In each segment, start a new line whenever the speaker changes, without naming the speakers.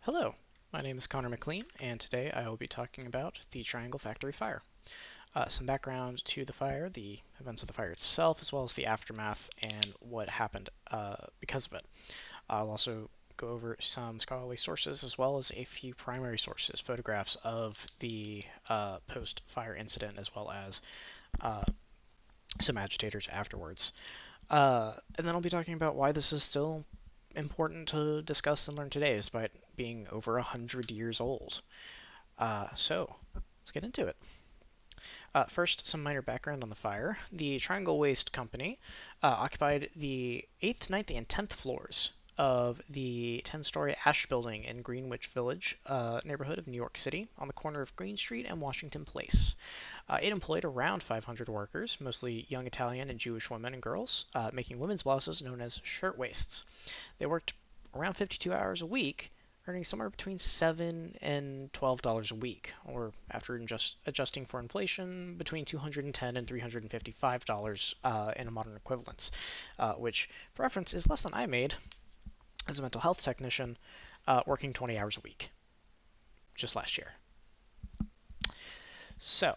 Hello, my name is Connor McLean, and today I will be talking about the Triangle Factory Fire. Some background to the fire, the events of the fire itself, as well as the aftermath and what happened because of it. I'll also go over some scholarly sources as well as a few primary sources, photographs of the post-fire incident, as well as uh, some agitators afterwards. And then I'll be talking about why this is still important to discuss and learn today, despite being over 100 years old. So let's get into it. First, some minor background on the fire. The Triangle Waste Company occupied the 8th, ninth, and 10th floors of the 10-story Ash Building in Greenwich Village neighborhood of New York City on the corner of Green Street and Washington Place. It employed around 500 workers, mostly young Italian and Jewish women and girls, making women's blouses known as shirtwaists. They worked around 52 hours a week, earning somewhere between $7 and $12 a week, or after just adjusting for inflation, between $210 and $355 in a modern equivalence, which, for reference, is less than I made as a mental health technician working 20 hours a week just last year. So,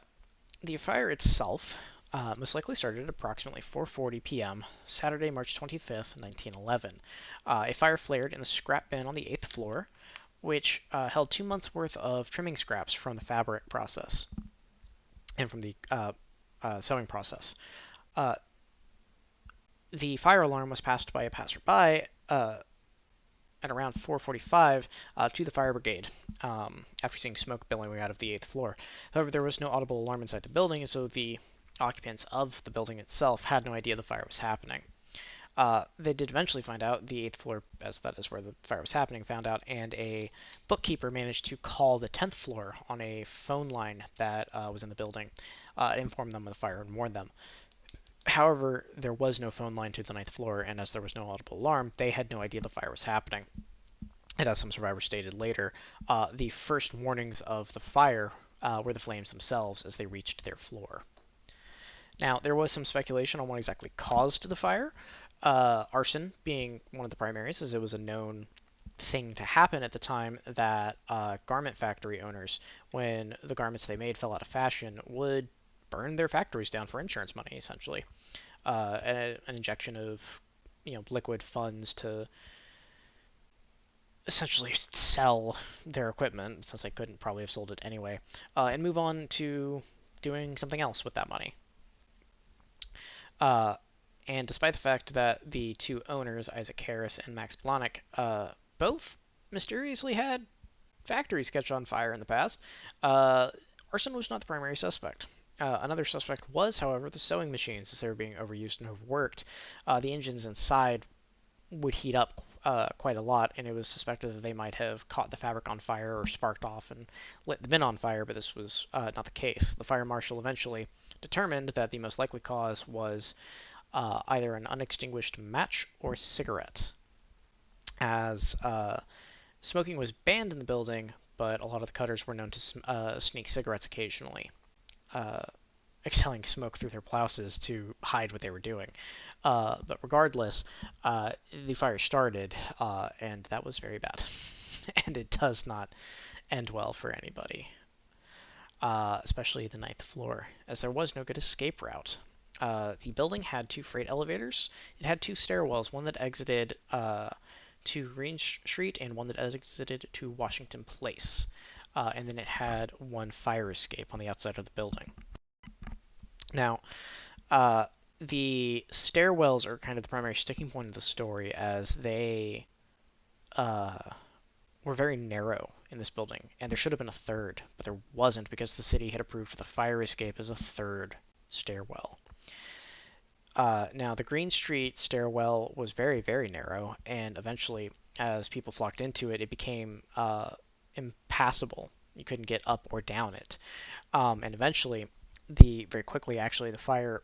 the fire itself most likely started at approximately 4:40 p.m. Saturday, March 25th, 1911. A fire flared in the scrap bin on the 8th floor, which held 2 months worth of trimming scraps from the fabric process and from the sewing process. Uh, the fire alarm was passed by a passerby at around 4:45 to the fire brigade after seeing smoke billowing out of the 8th floor. However, there was no audible alarm inside the building, and so the occupants of the building itself had no idea the fire was happening. They did eventually find out, the 8th floor, as that is where the fire was happening, found out, and a bookkeeper managed to call the 10th floor on a phone line that was in the building, inform them of the fire and warn them. However, there was no phone line to the 9th floor, and as there was no audible alarm, they had no idea the fire was happening. And as some survivors stated later, the first warnings of the fire were the flames themselves as they reached their floor. Now, there was some speculation on what exactly caused the fire, arson being one of the primaries, as it was a known thing to happen at the time that garment factory owners, when the garments they made fell out of fashion, would burn their factories down for insurance money, essentially. An injection of liquid funds to essentially sell their equipment, since they couldn't probably have sold it anyway, and move on to doing something else with that money. Uh, and despite the fact that the two owners, Isaac Harris and Max Blahnik, both mysteriously had factories catch on fire in the past, arson was not the primary suspect. Another suspect was, however, the sewing machines, as they were being overused and overworked. The engines inside would heat up quite a lot, and it was suspected that they might have caught the fabric on fire or sparked off and lit the bin on fire, but this was not the case. The fire marshal eventually determined that the most likely cause was either an unextinguished match or cigarette, as smoking was banned in the building, but a lot of the cutters were known to sneak cigarettes occasionally, uh, exhaling smoke through their blouses to hide what they were doing. But regardless, the fire started, and that was very bad. And it does not end well for anybody, especially the 9th floor, as there was no good escape route. The building had two freight elevators. It had two stairwells, one that exited to Green Street and one that exited to Washington Place. And then it had one fire escape on the outside of the building. Now, the stairwells are kind of the primary sticking point of the story, as they uh, were very narrow in this building, and there should have been a third, but there wasn't because the city had approved the fire escape as a third stairwell. Now, the Green Street stairwell was very, very narrow, and eventually, as people flocked into it, it became impassable. You couldn't get up or down it. And eventually, very quickly, actually, the fire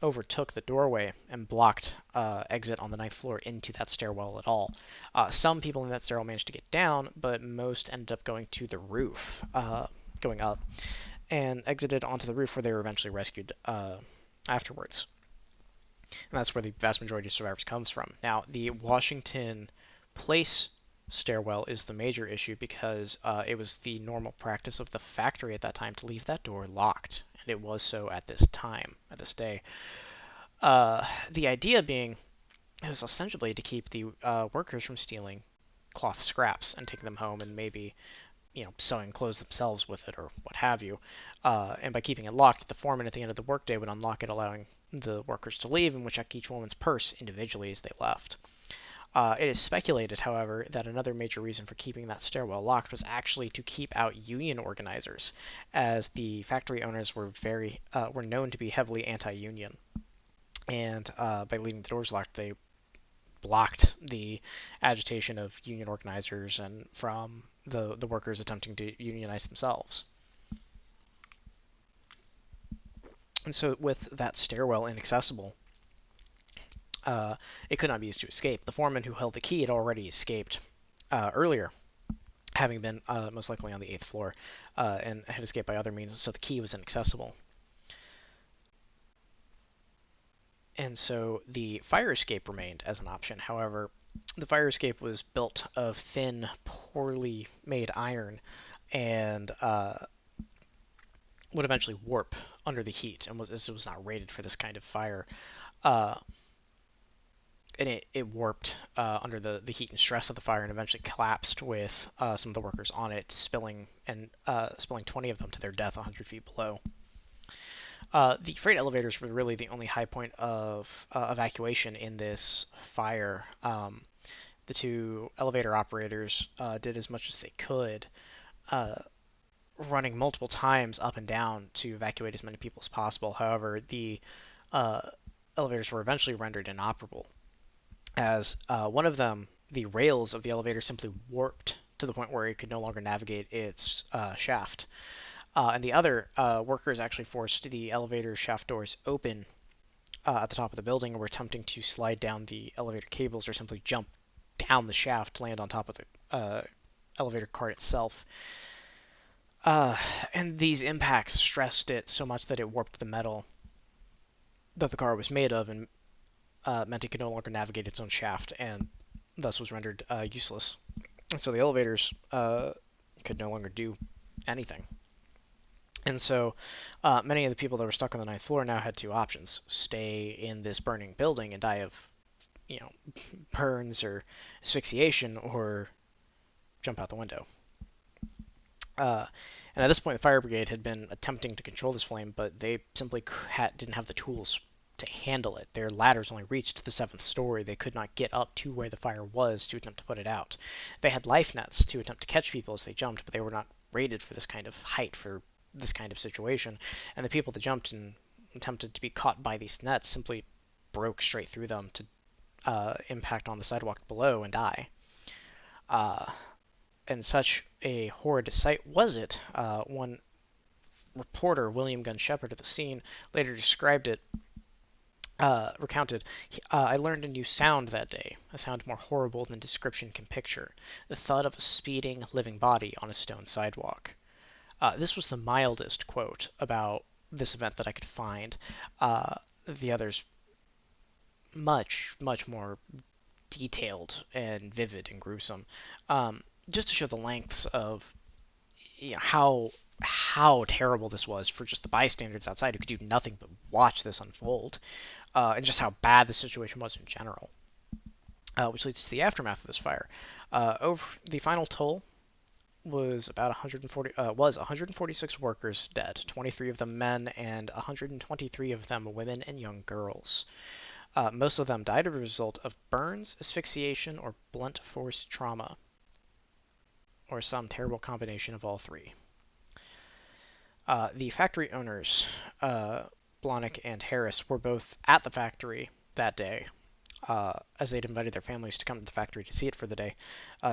overtook the doorway and blocked exit on the 9th floor into that stairwell at all. Some people in that stairwell managed to get down, but most ended up going to the roof, going up, and exited onto the roof, where they were eventually rescued afterwards. And that's where the vast majority of survivors comes from. Now, the Washington Place stairwell is the major issue because it was the normal practice of the factory at that time to leave that door locked, and it was so at this time, at this day. The idea being it was ostensibly to keep the workers from stealing cloth scraps and taking them home and maybe sewing clothes themselves with it or what have you. And by keeping it locked, the foreman at the end of the workday would unlock it, allowing the workers to leave and would check each woman's purse individually as they left. It is speculated, however, that another major reason for keeping that stairwell locked was actually to keep out union organizers, as the factory owners were known to be heavily anti-union, and by leaving the doors locked, they blocked the agitation of union organizers and from the workers attempting to unionize themselves. And so, with that stairwell inaccessible, it could not be used to escape. The foreman who held the key had already escaped earlier, having been most likely on the 8th floor, and had escaped by other means, so the key was inaccessible. And so the fire escape remained as an option. However, the fire escape was built of thin, poorly made iron and would eventually warp under the heat, and it was not rated for this kind of fire. Uh, and it warped under the heat and stress of the fire and eventually collapsed with some of the workers on it, spilling 20 of them to their death 100 feet below. The freight elevators were really the only high point of evacuation in this fire. The two elevator operators did as much as they could, running multiple times up and down to evacuate as many people as possible. However, the elevators were eventually rendered inoperable, as one of them, the rails of the elevator simply warped to the point where it could no longer navigate its shaft. And the other workers actually forced the elevator shaft doors open at the top of the building and were attempting to slide down the elevator cables or simply jump down the shaft to land on top of the elevator cart itself. And these impacts stressed it so much that it warped the metal that the car was made of and meant it could no longer navigate its own shaft and thus was rendered useless. And so the elevators could no longer do anything. And so many of the people that were stuck on the 9th floor now had two options: stay in this burning building and die of, burns or asphyxiation, or jump out the window. And at this point, the fire brigade had been attempting to control this flame, but they simply didn't have the tools to handle it. Their ladders only reached the 7th story. They could not get up to where the fire was to attempt to put it out. They had life nets to attempt to catch people as they jumped, but they were not rated for this kind of height for this kind of situation. And the people that jumped and attempted to be caught by these nets simply broke straight through them to impact on the sidewalk below and die. And such a horrid sight was it. One reporter, William Gunn Shepard, at the scene later described it, recounted, I learned a new sound that day, a sound more horrible than description can picture, the thud of a speeding, living body on a stone sidewalk. This was the mildest quote about this event that I could find. The others much, much more detailed and vivid and gruesome. Just to show the lengths of how terrible this was for just the bystanders outside who could do nothing but watch this unfold, and just how bad the situation was in general. Which leads to the aftermath of this fire. Over the final toll was about 146 workers dead, 23 of them men, and 123 of them women and young girls. Most of them died as a result of burns, asphyxiation, or blunt force trauma, or some terrible combination of all three. The factory owners, Blahnik and Harris, were both at the factory that day, as they'd invited their families to come to the factory to see it for the day.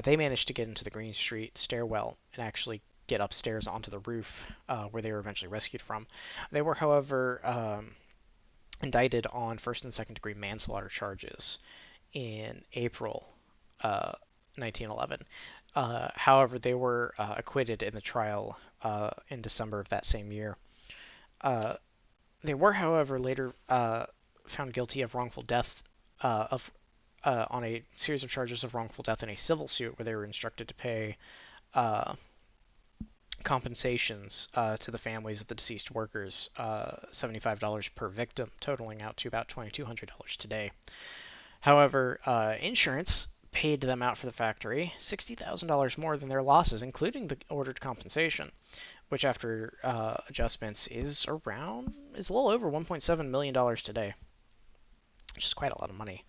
They managed to get into the Green Street stairwell and actually get upstairs onto the roof, where they were eventually rescued from. They were, however, indicted on first and second degree manslaughter charges in April 1911. However, they were acquitted in the trial in December of that same year. They were, however, later found guilty of wrongful death, of on a series of charges of wrongful death in a civil suit where they were instructed to pay uh, compensations to the families of the deceased workers, $75 per victim, totaling out to about $2,200 today. However, insurance paid them out for the factory $60,000 more than their losses, including the ordered compensation, which after adjustments is a little over $1.7 million today, which is quite a lot of money.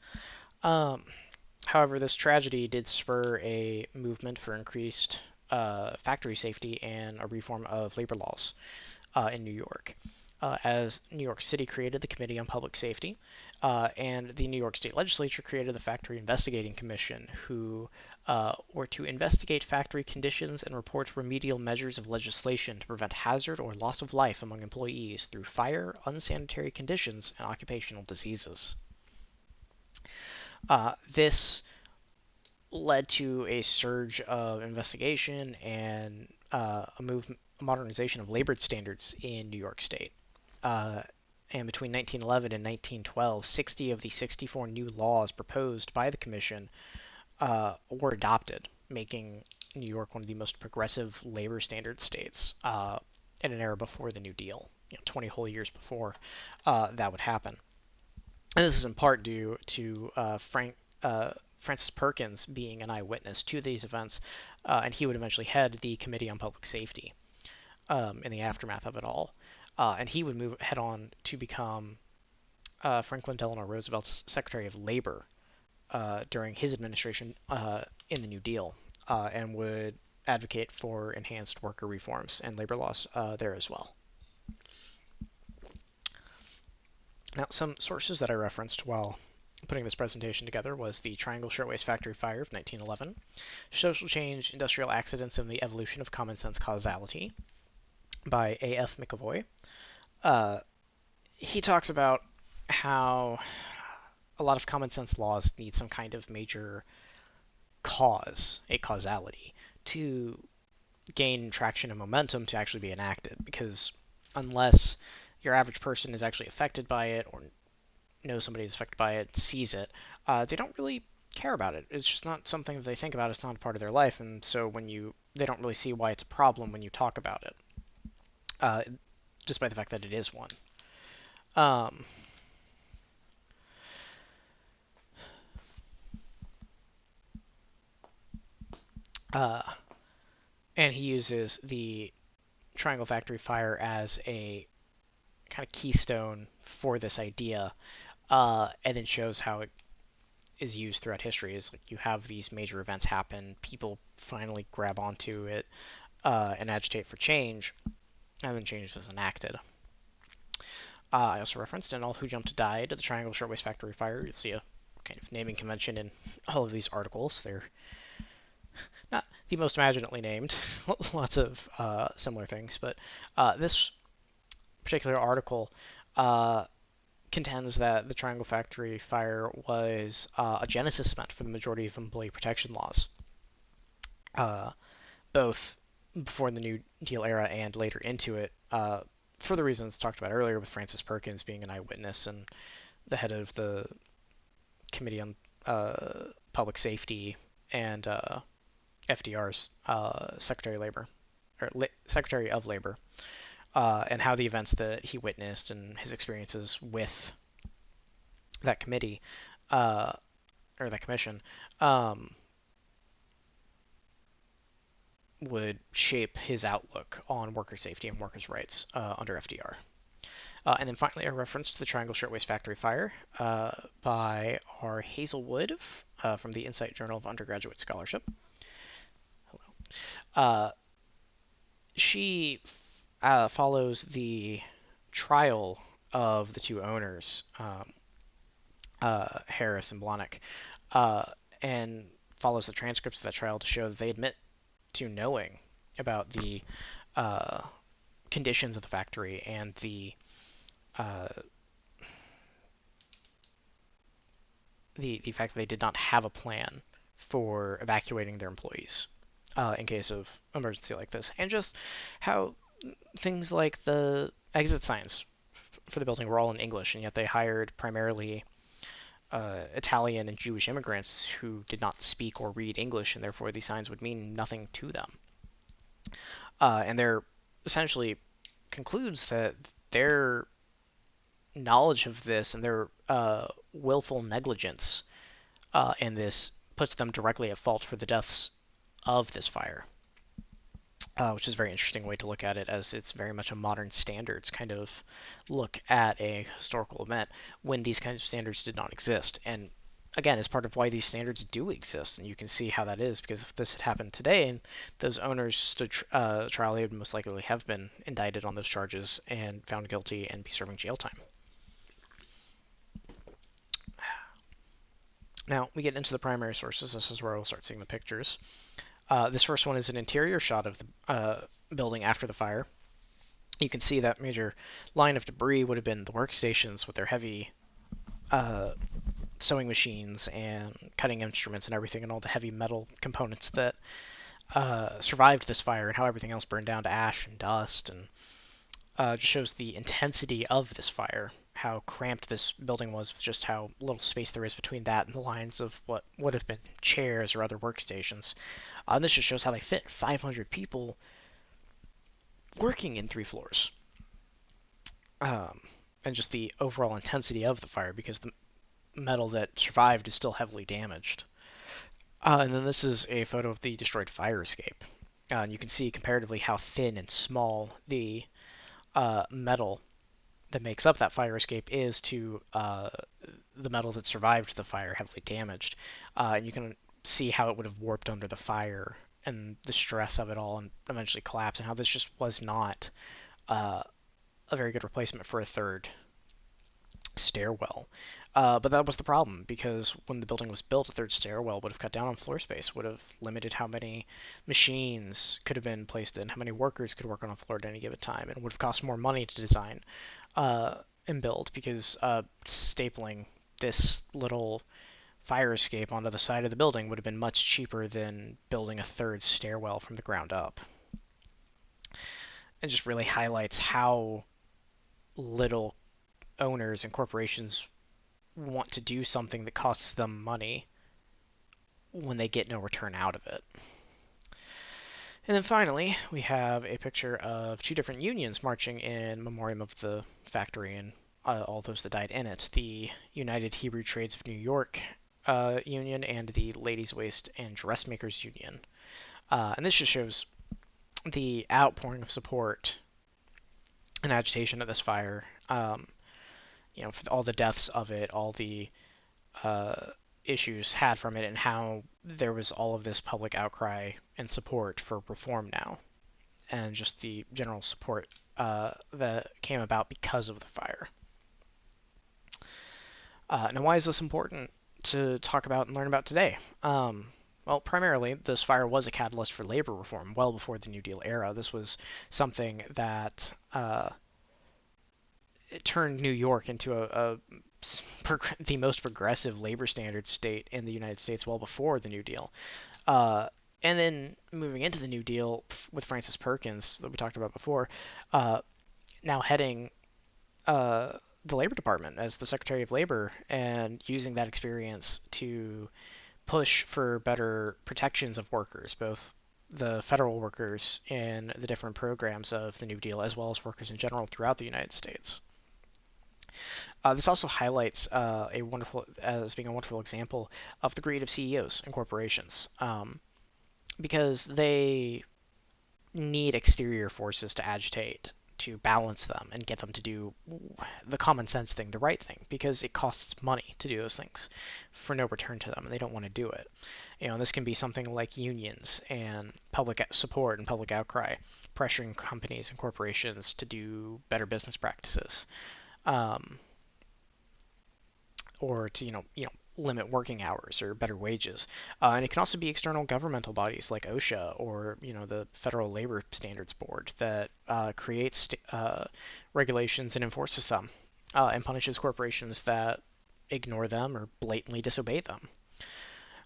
However, this tragedy did spur a movement for increased factory safety and a reform of labor laws in New York. As New York City created the Committee on Public Safety, and the New York State Legislature created the Factory Investigating Commission, who were to investigate factory conditions and report remedial measures of legislation to prevent hazard or loss of life among employees through fire, unsanitary conditions, and occupational diseases. This led to a surge of investigation and a modernization of labor standards in New York State. And between 1911 and 1912, 60 of the 64 new laws proposed by the commission were adopted, making New York one of the most progressive labor standard states in an era before the New Deal, 20 whole years before that would happen. And this is in part due to Francis Perkins being an eyewitness to these events, and he would eventually head the Committee on Public Safety in the aftermath of it all. And he would head on to become Franklin Delano Roosevelt's Secretary of Labor during his administration in the New Deal, and would advocate for enhanced worker reforms and labor laws there as well. Now, some sources that I referenced while putting this presentation together was the Triangle Shirtwaist Factory Fire of 1911, Social Change, Industrial Accidents, and the Evolution of Common Sense Causality by A.F. McAvoy. He talks about how a lot of common sense laws need some kind of major cause, a causality, to gain traction and momentum to actually be enacted, because unless your average person is actually affected by it or knows somebody is affected by it, sees it, they don't really care about it. It's just not something that they think about. It's not a part of their life, and so they don't really see why it's a problem when you talk about it, despite the fact that it is one. And he uses the Triangle Factory Fire as a kind of keystone for this idea, and then shows how it is used throughout history. Is like you have these major events happen, people finally grab onto it and agitate for change, and then change is enacted. I also referenced in All Who Jumped Died, the Triangle Shirtwaist Factory Fire. You'll see a kind of naming convention in all of these articles. They're not the most imaginatively named, lots of similar things, but this particular article contends that the Triangle Factory Fire was a genesis event for the majority of employee protection laws, both before the New Deal era and later into it, for the reasons talked about earlier, with Francis Perkins being an eyewitness and the head of the Committee on Public Safety and FDR's Secretary of Labor, and how the events that he witnessed and his experiences with that committee or that commission would shape his outlook on worker safety and workers' rights under FDR. And then finally, a reference to the Triangle Shirtwaist Factory Fire by R. Hazelwood from the Insight Journal of Undergraduate Scholarship. Hello. She follows the trial of the two owners, Harris and Blahnik, and follows the transcripts of that trial to show that they admit to knowing about the conditions of the factory and the fact that they did not have a plan for evacuating their employees in case of emergency like this, and just how things like the exit signs for the building were all in English, and yet they hired primarily Italian and Jewish immigrants who did not speak or read English, and therefore these signs would mean nothing to them. And they're essentially concludes that their knowledge of this and their willful negligence in this puts them directly at fault for the deaths of this fire, which is a very interesting way to look at it, as it's very much a modern standards kind of look at a historical event when these kinds of standards did not exist. And again, is part of why these standards do exist, and you can see how that is, because if this had happened today and those owners stood trial, they would most likely have been indicted on those charges and found guilty and be serving jail time. Now, we get into the primary sources. This is where we'll start seeing the pictures. This first one is an interior shot of the building after the fire. You can see that major line of debris would have been the workstations with their heavy sewing machines and cutting instruments and everything, and all the heavy metal components that survived this fire, and how everything else burned down to ash and dust, and just shows the intensity of this fire, how cramped this building was, with just how little space there is between that and the lines of what would have been chairs or other workstations. And this just shows how they fit 500 people working in 3 floors. And just the overall intensity of the fire, because the metal that survived is still heavily damaged. And then this is a photo of the destroyed fire escape. And you can see comparatively how thin and small the metal that makes up that fire escape is to the metal that survived the fire, heavily damaged. And you can see how it would have warped under the fire and the stress of it all, and eventually collapse, and how this just was not a very good replacement for a third stairwell. But that was the problem, because when the building was built, a third stairwell would have cut down on floor space, would have limited how many machines could have been placed in, how many workers could work on a floor at any given time, and would have cost more money to design and build, because stapling this little fire escape onto the side of the building would have been much cheaper than building a third stairwell from the ground up. It just really highlights how little owners and corporations want to do something that costs them money when they get no return out of it. And then finally, we have a picture of 2 different unions marching in memoriam of the factory and all those that died in it. The United Hebrew Trades of New York Union and the Ladies' Waist and Dressmakers Union. And this just shows the outpouring of support and agitation at this fire. For all the deaths of it, all the issues had from it, and how there was all of this public outcry and support for reform now, and just the general support that came about because of the fire. Now, why is this important to talk about and learn about today? Well, primarily, this fire was a catalyst for labor reform well before the New Deal era. This was something that it turned New York into the most progressive labor standard state in the United States well before the New Deal. And then moving into the New Deal with Francis Perkins, that we talked about before, now heading the Labor Department as the Secretary of Labor, and using that experience to push for better protections of workers, both the federal workers in the different programs of the New Deal, as well as workers in general throughout the United States. This also highlights as being a wonderful example of the greed of CEOs and corporations, because they need exterior forces to agitate, to balance them and get them to do the common sense thing, the right thing, because it costs money to do those things for no return to them, and they don't want to do it. This can be something like unions and public support and public outcry, pressuring companies and corporations to do better business practices. Or to limit working hours or better wages, and it can also be external governmental bodies like OSHA or the Federal Labor Standards Board that creates regulations and enforces them, and punishes corporations that ignore them or blatantly disobey them.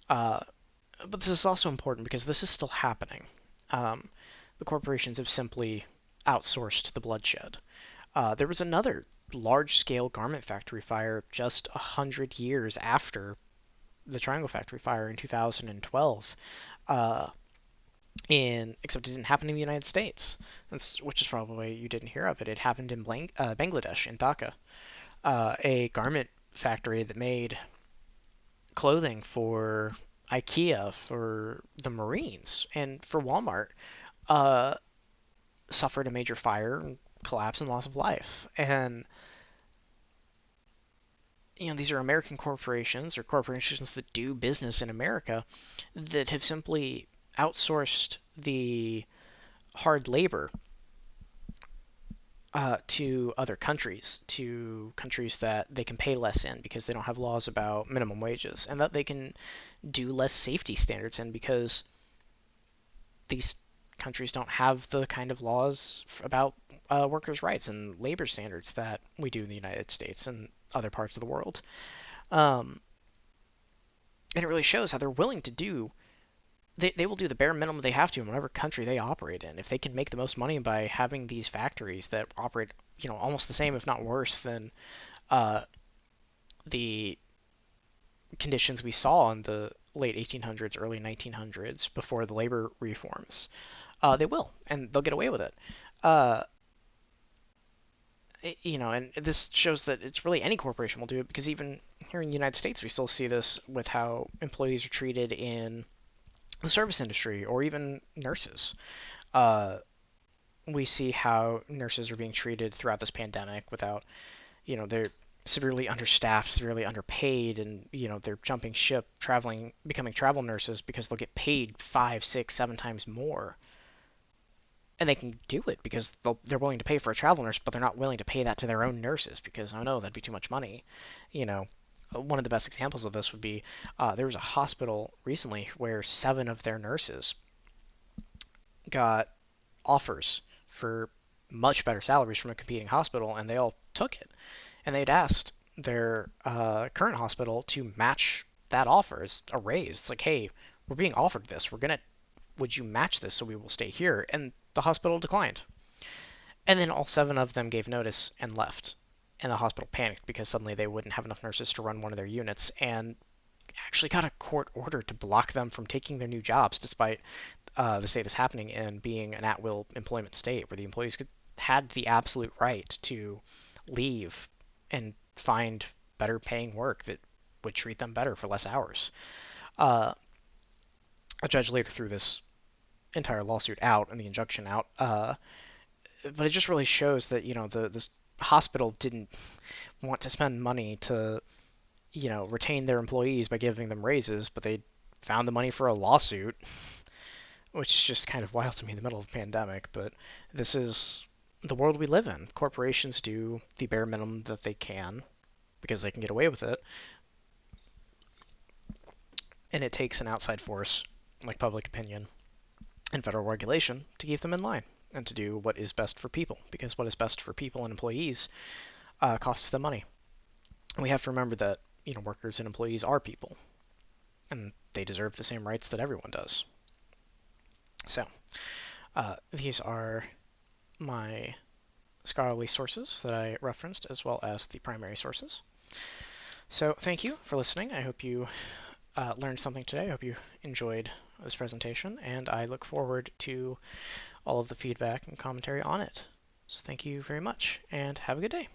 But this is also important because this is still happening. The corporations have simply outsourced the bloodshed. There was another large-scale garment factory fire just 100 years after the Triangle Factory Fire in 2012. Uh, Except it didn't happen in the United States, which is probably why you didn't hear of it. It happened in Bangladesh, in Dhaka, a garment factory that made clothing for IKEA, for the Marines, and for Walmart, uh, suffered a major fire, collapse, and loss of life. And these are American corporations or corporations that do business in America that have simply outsourced the hard labor to other countries, to countries that they can pay less in because they don't have laws about minimum wages, and that they can do less safety standards in because these countries don't have the kind of laws about workers' rights and labor standards that we do in the United States and other parts of the world. Um, and it really shows how they're willing to do. They will do the bare minimum they have to in whatever country they operate in. If they can make the most money by having these factories that operate, almost the same, if not worse, than uh, the conditions we saw in the late 1800s, early 1900s, before the labor reforms, they will, and they'll get away with it. Uh, and this shows that it's really any corporation will do it, because even here in the United States, we still see this with how employees are treated in the service industry or even nurses. Uh, we see how nurses are being treated throughout this pandemic without, they're severely understaffed, severely underpaid, and they're jumping ship, becoming travel nurses because they'll get paid 5, 6, 7 times more, and they can do it because they're willing to pay for a travel nurse, but they're not willing to pay that to their own nurses because, oh no, that'd be too much money. One of the best examples of this would be there was a hospital recently where 7 of their nurses got offers for much better salaries from a competing hospital, and they all took it. And they'd asked their current hospital to match that offer as a raise. It's like, hey, we're being offered this. Would you match this so we will stay here? And the hospital declined. And then all 7 of them gave notice and left. And the hospital panicked because suddenly they wouldn't have enough nurses to run one of their units, and actually got a court order to block them from taking their new jobs, despite the state is happening in being an at-will employment state where the employees had the absolute right to leave and find better paying work that would treat them better for less hours. Uh, a judge later threw this entire lawsuit out and the injunction out, but it just really shows that this hospital didn't want to spend money to retain their employees by giving them raises, but they found the money for a lawsuit, which is just kind of wild to me in the middle of a pandemic. But this is the world we live in. Corporations do the bare minimum that they can because they can get away with it, and it takes an outside force like public opinion and federal regulation to keep them in line and to do what is best for people, because what is best for people and employees costs them money. And we have to remember that workers and employees are people, and they deserve the same rights that everyone does. So these are my scholarly sources that I referenced, as well as the primary sources. So thank you for listening. I hope you learned something today. I hope you enjoyed this presentation, and I look forward to all of the feedback and commentary on it. So thank you very much, and have a good day.